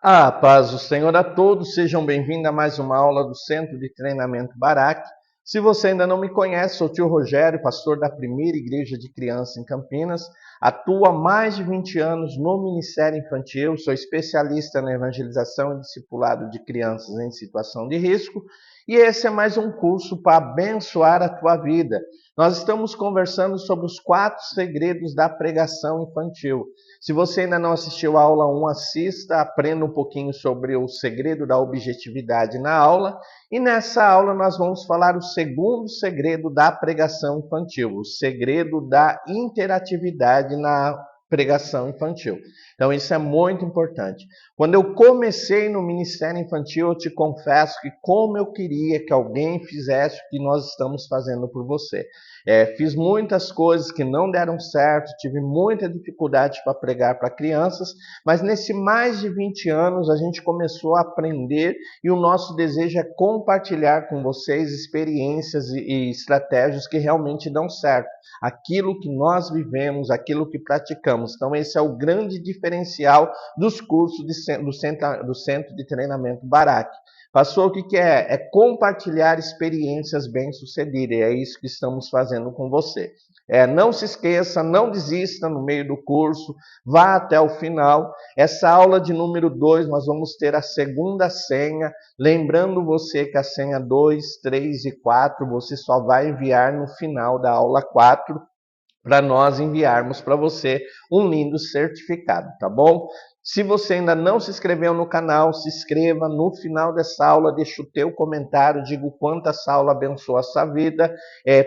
A paz do Senhor a todos, sejam bem-vindos a mais uma aula do Centro de Treinamento Barak. Se você ainda não me conhece, sou o tio Rogério, pastor da primeira igreja de criança em Campinas. Atuo há mais de 20 anos no Ministério Infantil, sou especialista na evangelização e discipulado de crianças em situação de risco. E esse é mais um curso para abençoar a tua vida. Nós estamos conversando sobre os 4 segredos da pregação infantil. Se você ainda não assistiu a aula 1, assista, aprenda um pouquinho sobre o segredo da objetividade na aula. E nessa aula nós vamos falar o segundo segredo da pregação infantil, o segredo da interatividade na pregação infantil. Então isso é muito importante. Quando eu comecei no Ministério Infantil, eu te confesso que como eu queria que alguém fizesse o que nós estamos fazendo por você. Fiz muitas coisas que não deram certo, tive muita dificuldade para pregar para crianças, mas nesse mais de 20 anos a gente começou a aprender e o nosso desejo é compartilhar com vocês experiências e estratégias que realmente dão certo. Aquilo que nós vivemos, aquilo que praticamos. Então esse é o grande diferencial dos cursos do Centro de Treinamento Barak. Pastor, o que é? É compartilhar experiências bem-sucedidas. É isso que estamos fazendo com você. Não se esqueça, não desista no meio do curso, vá até o final. Essa aula de número 2, nós vamos ter a segunda senha. Lembrando você que a senha 2, 3 e 4 você só vai enviar no final da aula 4 para nós enviarmos para você um lindo certificado, tá bom? Se você ainda não se inscreveu no canal, se inscreva. No final dessa aula, deixa o teu comentário, diga o quanto essa aula abençoa a sua vida.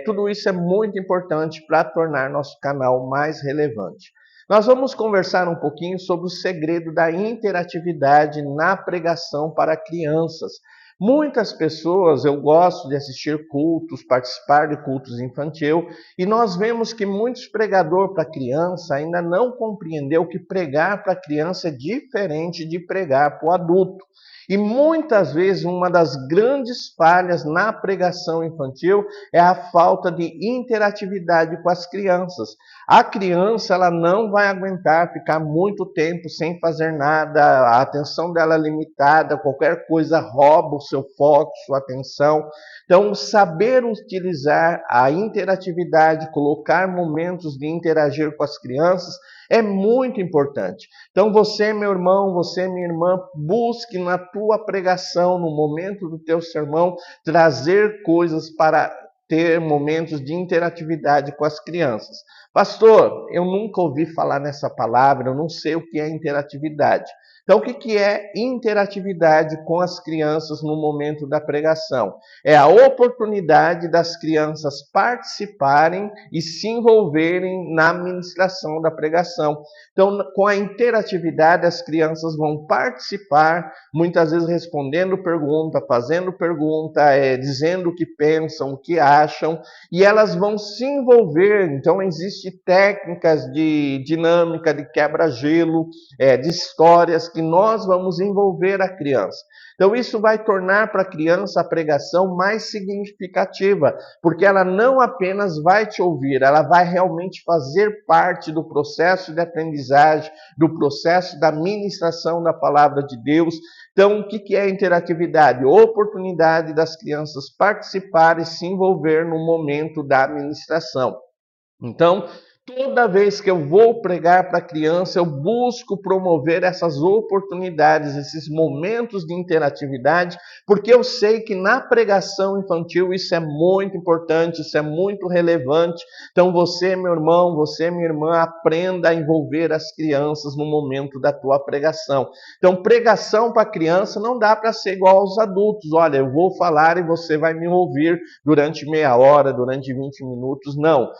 Tudo isso é muito importante para tornar nosso canal mais relevante. Nós vamos conversar um pouquinho sobre o segredo da interatividade na pregação para crianças. Muitas pessoas, eu gosto de assistir cultos, participar de cultos infantil, e nós vemos que muitos pregadores para criança ainda não compreendeu que pregar para criança é diferente de pregar para o adulto. E muitas vezes uma das grandes falhas na pregação infantil é a falta de interatividade com as crianças. A criança ela não vai aguentar ficar muito tempo sem fazer nada, a atenção dela é limitada, qualquer coisa rouba o seu foco, sua atenção. Então, saber utilizar a interatividade, colocar momentos de interagir com as crianças é muito importante. Então, você, meu irmão, você, minha irmã, busque na tua pregação, no momento do teu sermão, trazer coisas para ter momentos de interatividade com as crianças. Pastor, eu nunca ouvi falar nessa palavra, eu não sei o que é interatividade. Então, o que é interatividade com as crianças no momento da pregação? É a oportunidade das crianças participarem e se envolverem na ministração da pregação. Então, com a interatividade, as crianças vão participar, muitas vezes respondendo pergunta, fazendo pergunta, dizendo o que pensam, o que acham, e elas vão se envolver. Então, existem técnicas de dinâmica, de quebra-gelo, de histórias que nós vamos envolver a criança. Então isso vai tornar para a criança a pregação mais significativa, porque ela não apenas vai te ouvir, ela vai realmente fazer parte do processo de aprendizagem, do processo da ministração da palavra de Deus. Então, o que é interatividade? Oportunidade das crianças participarem e se envolver no momento da ministração. Então, toda vez que eu vou pregar para a criança, eu busco promover essas oportunidades, esses momentos de interatividade, porque eu sei que na pregação infantil isso é muito importante, isso é muito relevante. Então você, meu irmão, você, minha irmã, aprenda a envolver as crianças no momento da tua pregação. Então, pregação para criança não dá para ser igual aos adultos. Olha, eu vou falar e você vai me ouvir durante meia hora, durante 20 minutos. Não.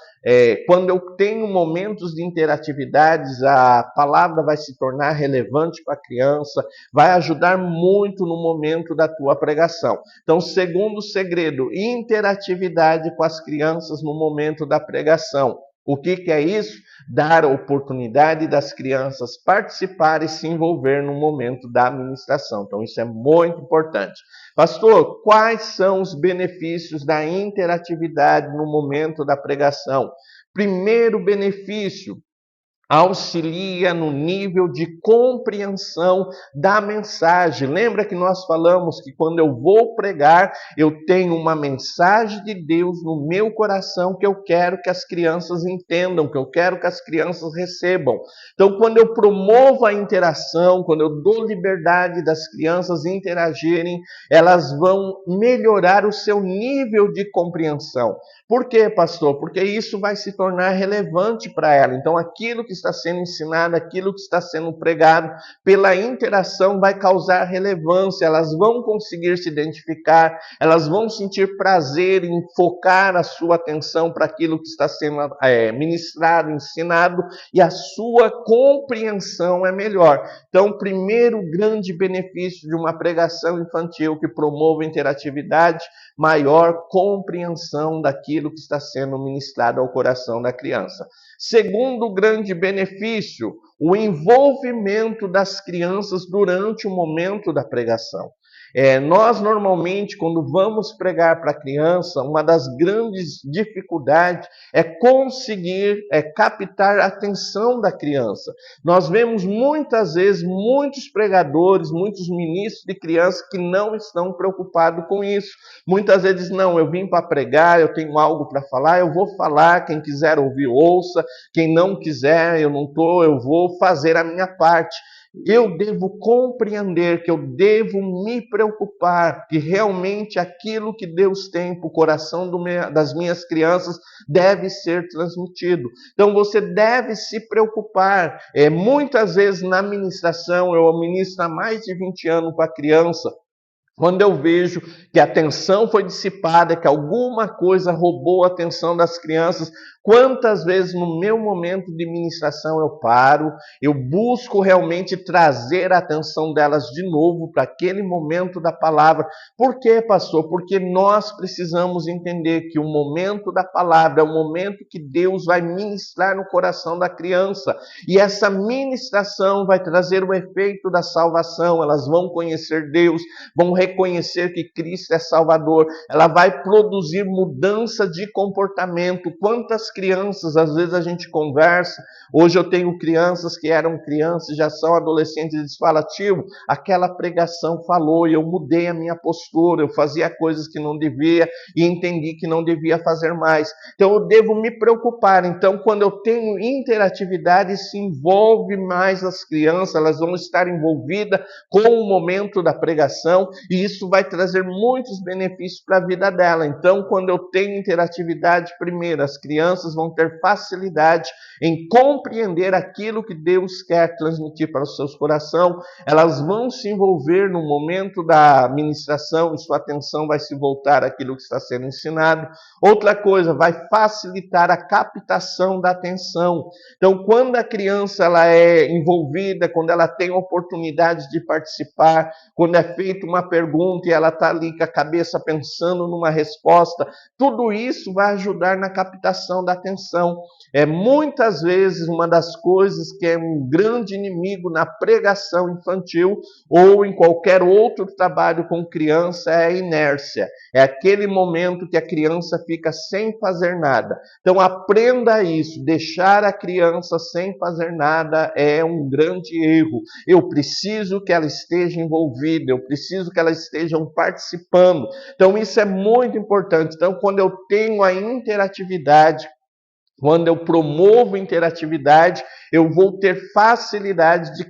Quando eu tenho momentos de interatividades, a palavra vai se tornar relevante para a criança, vai ajudar muito no momento da tua pregação. Então, segundo segredo, interatividade com as crianças no momento da pregação. O que é isso? Dar a oportunidade das crianças participarem e se envolver no momento da ministração. Então, isso é muito importante. Pastor, quais são os benefícios da interatividade no momento da pregação? Primeiro benefício, auxilia no nível de compreensão da mensagem. Lembra que nós falamos que quando eu vou pregar, eu tenho uma mensagem de Deus no meu coração que eu quero que as crianças entendam, que eu quero que as crianças recebam. Então, quando eu promovo a interação, quando eu dou liberdade das crianças interagirem, elas vão melhorar o seu nível de compreensão. Por quê, pastor? Porque isso vai se tornar relevante para ela. Então, aquilo que está sendo ensinado, aquilo que está sendo pregado, pela interação vai causar relevância. Elas vão conseguir se identificar, elas vão sentir prazer em focar a sua atenção para aquilo que está sendo ministrado, ensinado, e a sua compreensão é melhor. Então, o primeiro grande benefício de uma pregação infantil que promove a interatividade, maior compreensão daquilo que está sendo ministrado ao coração da criança. Segundo grande benefício, o envolvimento das crianças durante o momento da pregação. Nós, normalmente, quando vamos pregar para a criança, uma das grandes dificuldades é conseguir captar a atenção da criança. Nós vemos muitas vezes muitos pregadores, muitos ministros de criança que não estão preocupados com isso. Muitas vezes, não, eu vim para pregar, eu tenho algo para falar, eu vou falar, quem quiser ouvir, ouça, quem não quiser, eu vou fazer a minha parte. Eu devo compreender que eu devo me preocupar, que realmente aquilo que Deus tem para o coração das minhas crianças deve ser transmitido. Então você deve se preocupar. Muitas vezes na ministração, eu ministro há mais de 20 anos para a criança. Quando eu vejo que a atenção foi dissipada, que alguma coisa roubou a atenção das crianças, quantas vezes no meu momento de ministração eu paro, eu busco realmente trazer a atenção delas de novo para aquele momento da palavra. Por quê, pastor? Porque nós precisamos entender que o momento da palavra é o momento que Deus vai ministrar no coração da criança. E essa ministração vai trazer o efeito da salvação. Elas vão conhecer Deus, vão reconhecer que Cristo é Salvador, ela vai produzir mudança de comportamento. Quantas crianças, às vezes a gente conversa, hoje eu tenho crianças que eram crianças, já são adolescentes, e eles falam, tio, aquela pregação falou e eu mudei a minha postura, eu fazia coisas que não devia e entendi que não devia fazer mais. Então eu devo me preocupar. Então quando eu tenho interatividade, se envolve mais as crianças, elas vão estar envolvidas com o momento da pregação, e isso vai trazer muitos benefícios para a vida dela. Então, quando eu tenho interatividade, primeiro, as crianças vão ter facilidade em compreender aquilo que Deus quer transmitir para os seus corações, elas vão se envolver no momento da ministração e sua atenção vai se voltar àquilo que está sendo ensinado. Outra coisa, vai facilitar a captação da atenção. Então, quando a criança ela é envolvida, quando ela tem oportunidade de participar, quando é feita uma pergunta e ela está ali com a cabeça pensando numa resposta, tudo isso vai ajudar na captação da atenção. Muitas vezes uma das coisas que é um grande inimigo na pregação infantil ou em qualquer outro trabalho com criança é a inércia. É aquele momento que a criança fica sem fazer nada. Então aprenda isso, deixar a criança sem fazer nada é um grande erro. Eu preciso que ela esteja envolvida, eu preciso que elas estejam participando. Então isso é muito importante. Então quando eu tenho a interatividade, quando eu promovo interatividade, eu vou ter facilidade de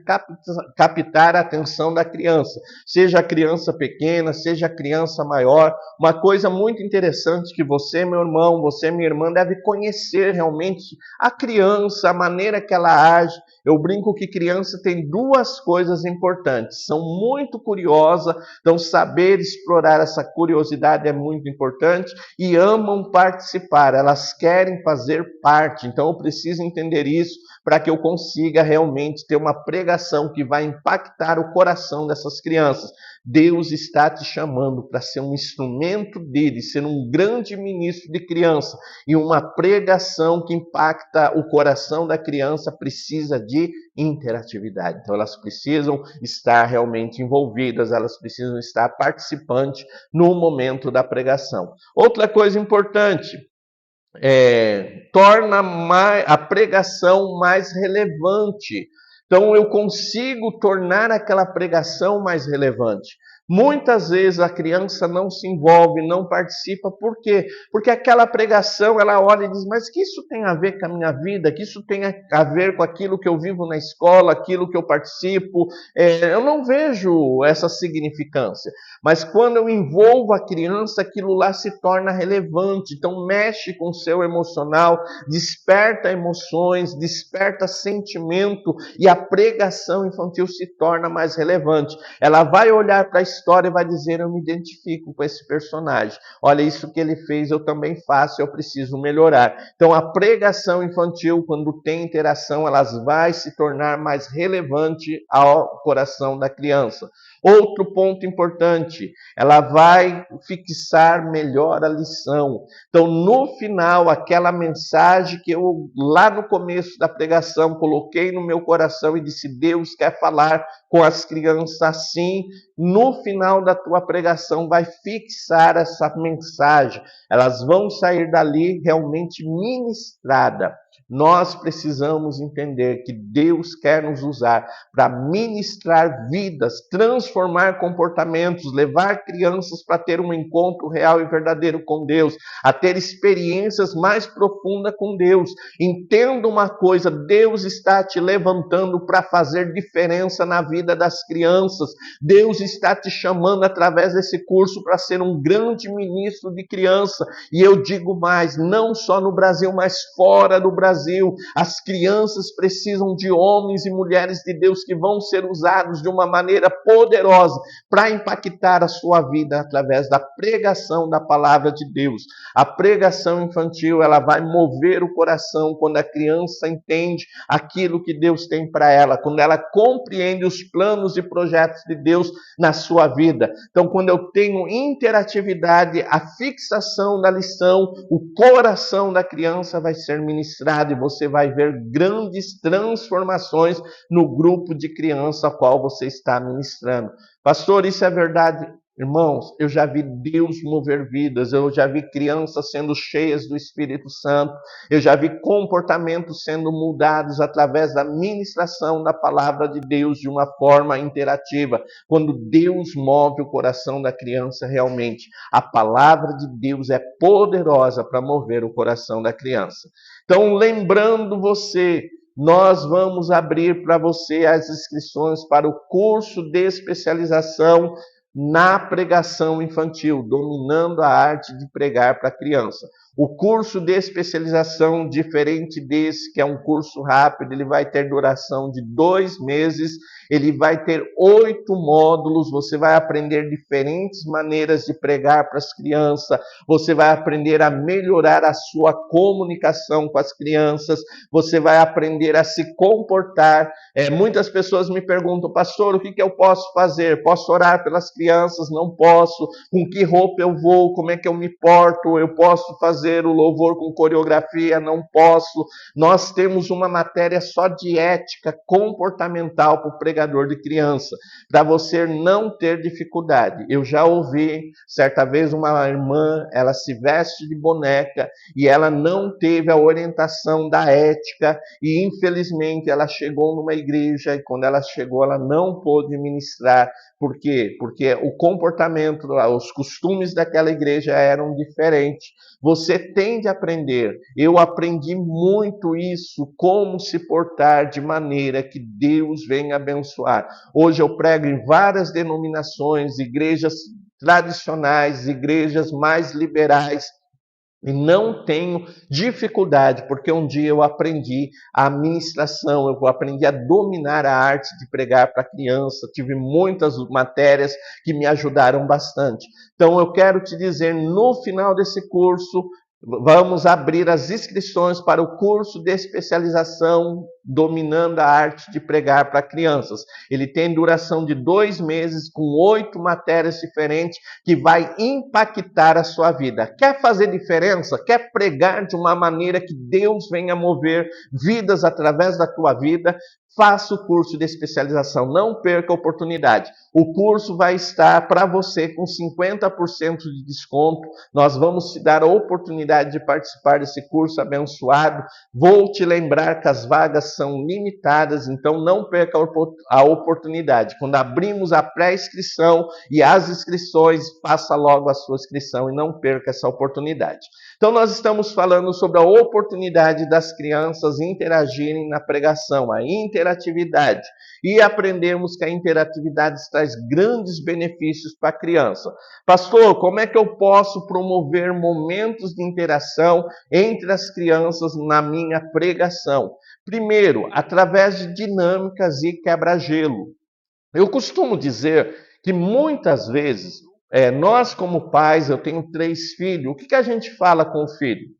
captar a atenção da criança. Seja a criança pequena, seja a criança maior. Uma coisa muito interessante que você, meu irmão, você, minha irmã, deve conhecer realmente a criança, a maneira que ela age. Eu brinco que criança tem duas coisas importantes. São muito curiosas, então saber explorar essa curiosidade é muito importante e amam participar. Elas querem fazer parte. Então eu preciso entender isso para que eu consiga realmente ter uma pregação que vai impactar o coração dessas crianças. Deus está te chamando para ser um instrumento dele, ser um grande ministro de criança. E uma pregação que impacta o coração da criança precisa de interatividade. Então elas precisam estar realmente envolvidas, elas precisam estar participantes no momento da pregação. Outra coisa importante, torna a pregação mais relevante. Então eu consigo tornar aquela pregação mais relevante. Muitas vezes a criança não se envolve, não participa, por quê? Porque aquela pregação, ela olha e diz, mas que isso tem a ver com a minha vida? Que isso tem a ver com aquilo que eu vivo na escola, aquilo que eu participo? Eu não vejo essa significância. Mas quando eu envolvo a criança, aquilo lá se torna relevante. Então mexe com o seu emocional, desperta emoções, desperta sentimento, e a pregação infantil se torna mais relevante. Ela vai olhar para a história e vai dizer, eu me identifico com esse personagem. Olha, isso que ele fez eu também faço, eu preciso melhorar. Então a pregação infantil, quando tem interação, ela vai se tornar mais relevante ao coração da criança. Outro ponto importante, ela vai fixar melhor a lição. Então, no final, aquela mensagem que eu, lá no começo da pregação, coloquei no meu coração e disse, Deus quer falar com as crianças assim, no final da tua pregação vai fixar essa mensagem. Elas vão sair dali realmente ministradas. Nós precisamos entender que Deus quer nos usar para ministrar vidas, transformar comportamentos, levar crianças para ter um encontro real e verdadeiro com Deus, a ter experiências mais profundas com Deus. Entenda uma coisa, Deus está te levantando para fazer diferença na vida das crianças. Deus está te chamando através desse curso para ser um grande ministro de criança. E eu digo mais, não só no Brasil, mas fora do Brasil. As crianças precisam de homens e mulheres de Deus que vão ser usados de uma maneira poderosa para impactar a sua vida através da pregação da palavra de Deus. A pregação infantil, ela vai mover o coração quando a criança entende aquilo que Deus tem para ela, quando ela compreende os planos e projetos de Deus na sua vida. Então, quando eu tenho interatividade, a fixação da lição, o coração da criança vai ser ministrado e você vai ver grandes transformações no grupo de criança ao qual você está ministrando. Pastor, isso é verdade? Irmãos, eu já vi Deus mover vidas, eu já vi crianças sendo cheias do Espírito Santo, eu já vi comportamentos sendo mudados através da ministração da palavra de Deus de uma forma interativa. Quando Deus move o coração da criança realmente, a palavra de Deus é poderosa para mover o coração da criança. Então, lembrando você, nós vamos abrir para você as inscrições para o curso de especialização na pregação infantil, dominando a arte de pregar para a criança. O curso de especialização, diferente desse, que é um curso rápido, ele vai ter duração de 2 meses, ele vai ter 8 módulos, você vai aprender diferentes maneiras de pregar para as crianças, você vai aprender a melhorar a sua comunicação com as crianças, você vai aprender a se comportar. Muitas pessoas me perguntam, pastor, o que eu posso fazer? Posso orar pelas crianças? Não posso. Com que roupa eu vou? Como é que eu me porto? Eu posso fazer o louvor com coreografia? Não posso. Nós temos uma matéria só de ética comportamental para o pregador de criança, para você não ter dificuldade. Eu já ouvi, certa vez, uma irmã, ela se veste de boneca e ela não teve a orientação da ética e, infelizmente, ela chegou numa igreja e, quando ela chegou, ela não pôde ministrar. Por quê? Porque o comportamento, os costumes daquela igreja eram diferentes. Você tem de aprender. Eu aprendi muito isso, como se portar de maneira que Deus venha abençoar. Hoje eu prego em várias denominações, igrejas tradicionais, igrejas mais liberais, e não tenho dificuldade, porque um dia eu aprendi a administração, eu aprendi a dominar a arte de pregar para criança, tive muitas matérias que me ajudaram bastante. Então eu quero te dizer, no final desse curso, vamos abrir as inscrições para o curso de especialização dominando a arte de pregar para crianças. Ele tem duração de 2 meses, com 8 matérias diferentes, que vai impactar a sua vida. Quer fazer diferença? Quer pregar de uma maneira que Deus venha mover vidas através da tua vida? faça o curso de especialização, não perca a oportunidade. O curso vai estar para você com 50% de desconto. Nós vamos te dar a oportunidade de participar desse curso abençoado. Vou te lembrar que as vagas são limitadas, então não perca a oportunidade. Quando abrimos a pré-inscrição e as inscrições, faça logo a sua inscrição e não perca essa oportunidade. Então nós estamos falando sobre a oportunidade das crianças interagirem na pregação, a interatividade. E aprendemos que a interatividade traz grandes benefícios para a criança. Pastor, como é que eu posso promover momentos de interação entre as crianças na minha pregação? Primeiro, através de dinâmicas e quebra-gelo. Eu costumo dizer que muitas vezes, nós como pais, eu tenho 3 filhos, o que a gente fala com o filho?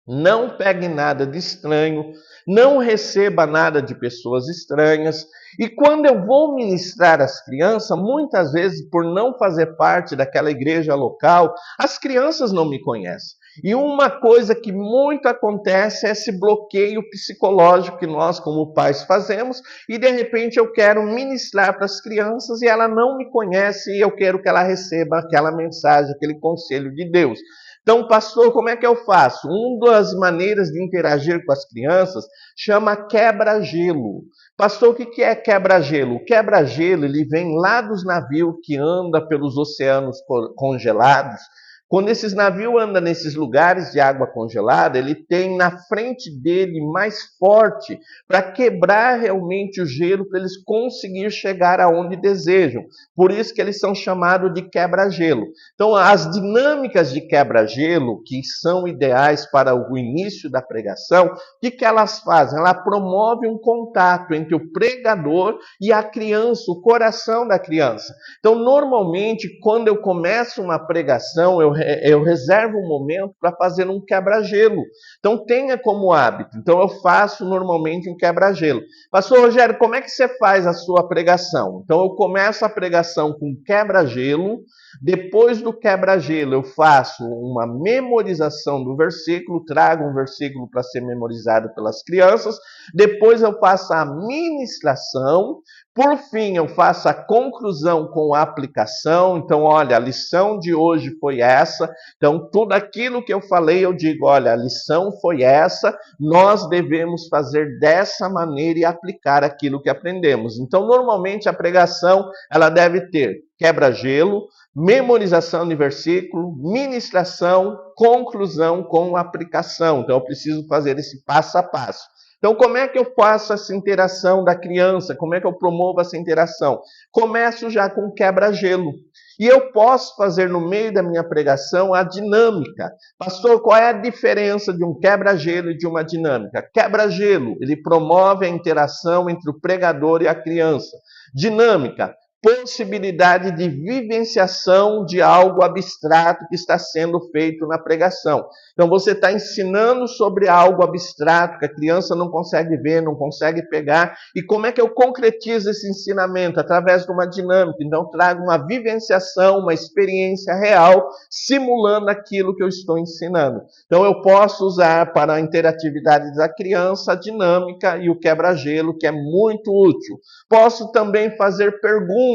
Não pegue nada de estranho, não receba nada de pessoas estranhas. E quando eu vou ministrar às crianças, muitas vezes, por não fazer parte daquela igreja local, as crianças não me conhecem. E uma coisa que muito acontece é esse bloqueio psicológico que nós, como pais, fazemos, e de repente eu quero ministrar para as crianças e ela não me conhece e eu quero que ela receba aquela mensagem, aquele conselho de Deus. Então, pastor, como é que eu faço? Uma das maneiras de interagir com as crianças chama quebra-gelo. Pastor, o que é quebra-gelo? O quebra-gelo ele vem lá dos navios que andam pelos oceanos congelados. Quando esses navios andam nesses lugares de água congelada, ele tem na frente dele mais forte para quebrar realmente o gelo, para eles conseguirem chegar aonde desejam. Por isso que eles são chamados de quebra-gelo. Então, as dinâmicas de quebra-gelo, que são ideais para o início da pregação, o que elas fazem? Ela promove um contato entre o pregador e a criança, o coração da criança. Então, normalmente, quando eu começo uma pregação, eu reservo um momento para fazer um quebra-gelo. Então, tenha como hábito. Então, eu faço normalmente um quebra-gelo. Pastor Rogério, como é que você faz a sua pregação? Então, eu começo a pregação com quebra-gelo. Depois do quebra-gelo, eu faço uma memorização do versículo, trago um versículo para ser memorizado pelas crianças. Depois, eu faço a ministração. Por fim, eu faço a conclusão com a aplicação. Então, olha, a lição de hoje foi essa. Então, tudo aquilo que eu falei, eu digo, olha, a lição foi essa. Nós devemos fazer dessa maneira e aplicar aquilo que aprendemos. Então, normalmente, a pregação, ela deve ter quebra-gelo, memorização de versículo, ministração, conclusão com aplicação. Então, eu preciso fazer esse passo a passo. Então, como é que eu faço essa interação da criança? Como é que eu promovo essa interação? Começo já com quebra-gelo. E eu posso fazer no meio da minha pregação a dinâmica. Pastor, qual é a diferença de um quebra-gelo e de uma dinâmica? Quebra-gelo, ele promove a interação entre o pregador e a criança. Dinâmica, possibilidade de vivenciação de algo abstrato que está sendo feito na pregação. Então, você está ensinando sobre algo abstrato que a criança não consegue ver, não consegue pegar. E como é que eu concretizo esse ensinamento? Através de uma dinâmica. Então, trago uma vivenciação, uma experiência real, simulando aquilo que eu estou ensinando. Então, eu posso usar para a interatividade da criança a dinâmica e o quebra-gelo, que é muito útil. Posso também fazer perguntas.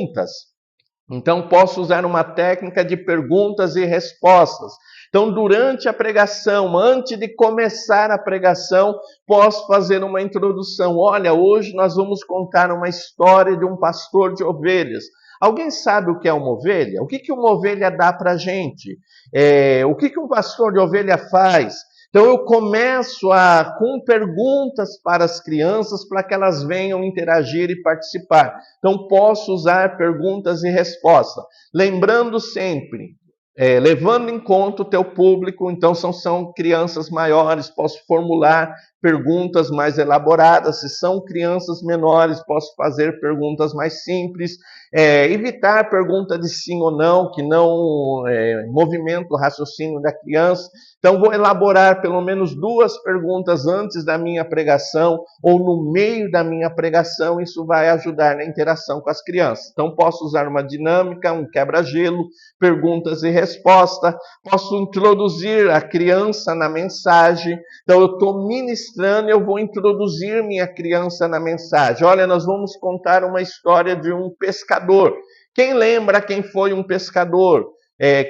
Então, posso usar uma técnica de perguntas e respostas. Então, durante a pregação, antes de começar a pregação, posso fazer uma introdução. Olha, hoje nós vamos contar uma história de um pastor de ovelhas. Alguém sabe o que é uma ovelha? O que uma ovelha dá para a gente? O que um pastor de ovelha faz? Então eu começo com perguntas para as crianças para que elas venham interagir e participar. Então posso usar perguntas e respostas. Lembrando sempre, levando em conta o teu público, então são crianças maiores, posso formular perguntas mais elaboradas. Se são crianças menores, posso fazer perguntas mais simples. Evitar pergunta de sim ou não, que não movimenta o raciocínio da criança. Então, vou elaborar pelo menos 2 perguntas antes da minha pregação ou no meio da minha pregação. Isso vai ajudar na interação com as crianças. Então, posso usar uma dinâmica, um quebra-gelo, perguntas e respostas. Posso introduzir a criança na mensagem. Então, eu estou ministrando ministrando, eu vou introduzir minha criança na mensagem. Olha, nós vamos contar uma história de um pescador. Quem lembra quem foi um pescador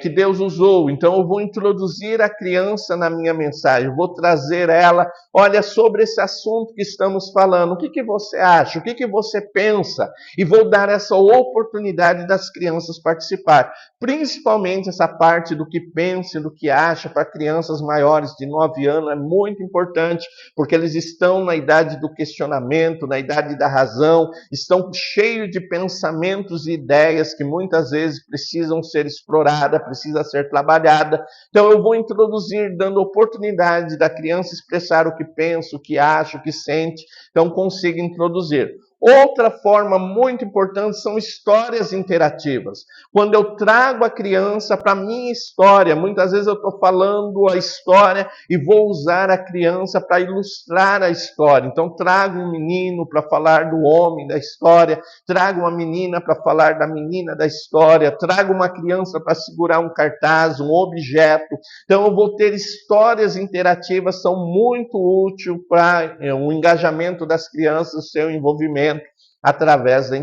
que Deus usou? Então eu vou introduzir a criança na minha mensagem, vou trazer ela, olha, sobre esse assunto que estamos falando, o que você acha, o que você pensa? E vou dar essa oportunidade das crianças participar, principalmente essa parte do que pensa e do que acha, para crianças maiores de 9 anos, é muito importante, porque eles estão na idade do questionamento, na idade da razão, estão cheios de pensamentos e ideias que muitas vezes precisam ser exploradas, precisa ser trabalhada. Então eu vou introduzir, dando oportunidade da criança expressar o que pensa, o que acha, o que sente. Então consigo introduzir. Outra forma muito importante são histórias interativas. Quando eu trago a criança para a minha história, muitas vezes eu estou falando a história e vou usar a criança para ilustrar a história. Então trago um menino para falar do homem da história, trago uma menina para falar da menina da história, trago uma criança para segurar um cartaz, um objeto. Então eu vou ter histórias interativas, são muito úteis para o engajamento das crianças, o seu envolvimento através da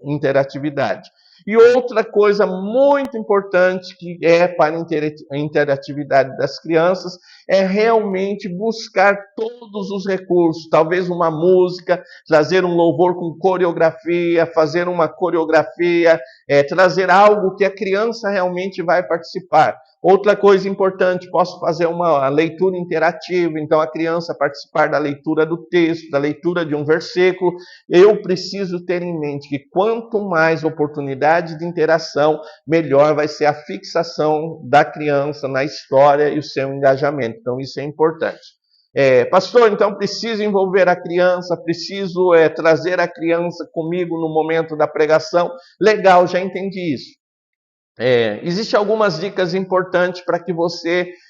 interatividade. E outra coisa muito importante que é para a interatividade das crianças é realmente buscar todos os recursos, talvez uma música, trazer um louvor com coreografia, fazer uma coreografia, trazer algo que a criança realmente vai participar. Outra coisa importante, posso fazer uma leitura interativa, então a criança participar da leitura do texto, da leitura de um versículo. Eu preciso ter em mente que quanto mais oportunidade de interação, melhor vai ser a fixação da criança na história e o seu engajamento. Então isso é importante. Pastor, então preciso envolver a criança, preciso trazer a criança comigo no momento da pregação. Legal, já entendi isso. Existem algumas dicas importantes para que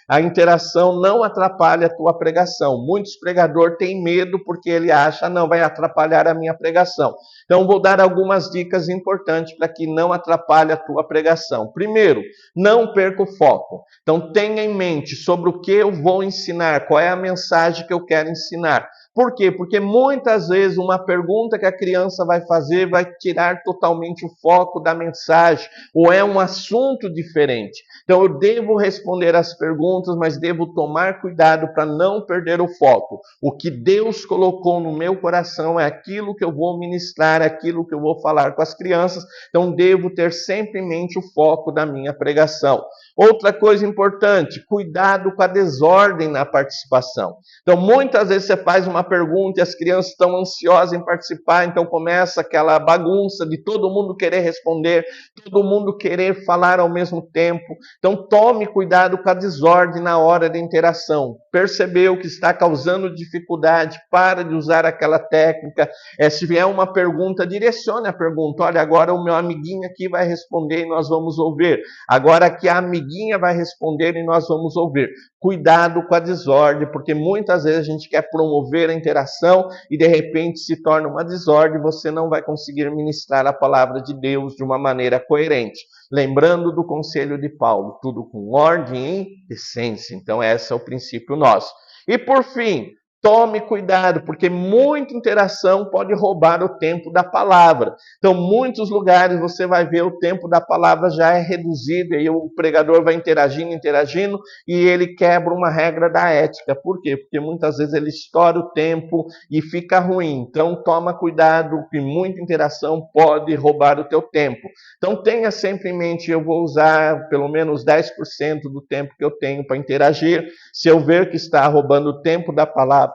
a interação não atrapalhe a tua pregação. Muitos pregadores têm medo porque ele acha, não, vai atrapalhar a minha pregação. Então, vou dar algumas dicas importantes para que não atrapalhe a tua pregação. Primeiro, não perca o foco. Então, tenha em mente sobre o que eu vou ensinar, qual é a mensagem que eu quero ensinar. Por quê? Porque muitas vezes uma pergunta que a criança vai fazer vai tirar totalmente o foco da mensagem, ou é um assunto diferente. Então eu devo responder as perguntas, mas devo tomar cuidado para não perder o foco. O que Deus colocou no meu coração é aquilo que eu vou ministrar, é aquilo que eu vou falar com as crianças, então devo ter sempre em mente o foco da minha pregação. Outra coisa importante, cuidado com a desordem na participação. Então, muitas vezes você faz uma pergunta e as crianças estão ansiosas em participar, então começa aquela bagunça de todo mundo querer responder, todo mundo querer falar ao mesmo tempo. Então, tome cuidado com a desordem na hora da interação. Percebeu que está causando dificuldade, para de usar aquela técnica. Se vier uma pergunta, direcione a pergunta. Olha, agora o meu amiguinho aqui vai responder e nós vamos ouvir. Agora aqui a amiguinha vai responder e nós vamos ouvir. Cuidado com a desordem, porque muitas vezes a gente quer promover a interação e de repente se torna uma desordem, você não vai conseguir ministrar a palavra de Deus de uma maneira coerente. Lembrando do conselho de Paulo, tudo com ordem e decência. Então esse é o princípio nosso. E por fim, tome cuidado, porque muita interação pode roubar o tempo da palavra. Então, muitos lugares você vai ver o tempo da palavra já é reduzido, e o pregador vai interagindo, e ele quebra uma regra da ética. Por quê? Porque muitas vezes ele estoura o tempo e fica ruim. Então, toma cuidado, que muita interação pode roubar o teu tempo. Então, tenha sempre em mente, eu vou usar pelo menos 10% do tempo que eu tenho para interagir. Se eu ver que está roubando o tempo da palavra,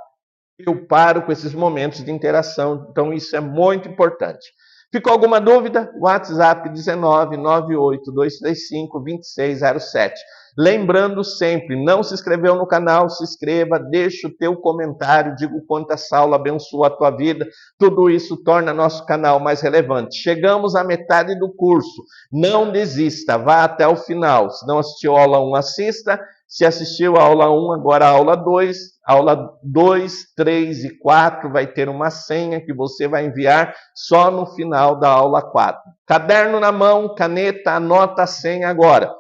eu paro com esses momentos de interação. Então, isso é muito importante. Ficou alguma dúvida? WhatsApp 19 98 235 2607. Lembrando sempre, não se inscreveu no canal, se inscreva, deixa o teu comentário, diga o quanto essa aula abençoa a tua vida. Tudo isso torna nosso canal mais relevante. Chegamos à metade do curso. Não desista, vá até o final. Se não assistiu a aula 1, assista. Se assistiu a aula 1, agora a aula 2. Aula 2, 3 e 4 vai ter uma senha que você vai enviar só no final da aula 4. Caderno na mão, caneta, anota a senha agora.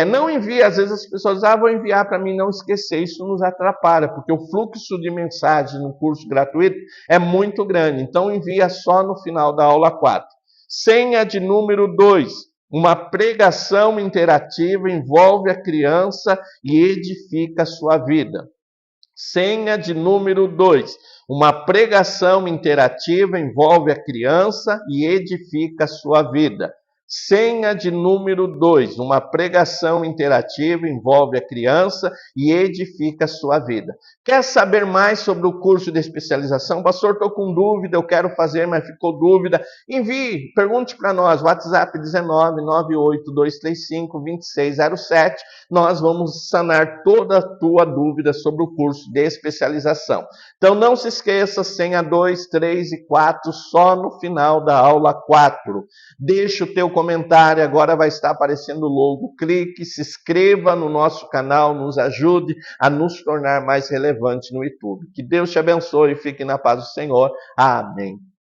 Não envie, às vezes as pessoas dizem, vou enviar para mim não esquecer, isso nos atrapalha, porque o fluxo de mensagens no curso gratuito é muito grande, então envia só no final da aula 4. Senha de número 2, uma pregação interativa envolve a criança e edifica a sua vida. Senha de número 2, uma pregação interativa envolve a criança e edifica a sua vida. Senha de número 2, uma pregação interativa envolve a criança e edifica a sua vida. Quer saber mais sobre o curso de especialização? Pastor, estou com dúvida, eu quero fazer, mas ficou dúvida. Envie, pergunte para nós, WhatsApp 19 98235 2607. Nós vamos sanar toda a tua dúvida sobre o curso de especialização. Então não se esqueça, senha 2, 3 e 4 só no final da aula 4. Deixa o teu comentário, agora vai estar aparecendo o logo. Clique, se inscreva no nosso canal, nos ajude a nos tornar mais relevante no YouTube. Que Deus te abençoe e fique na paz do Senhor. Amém.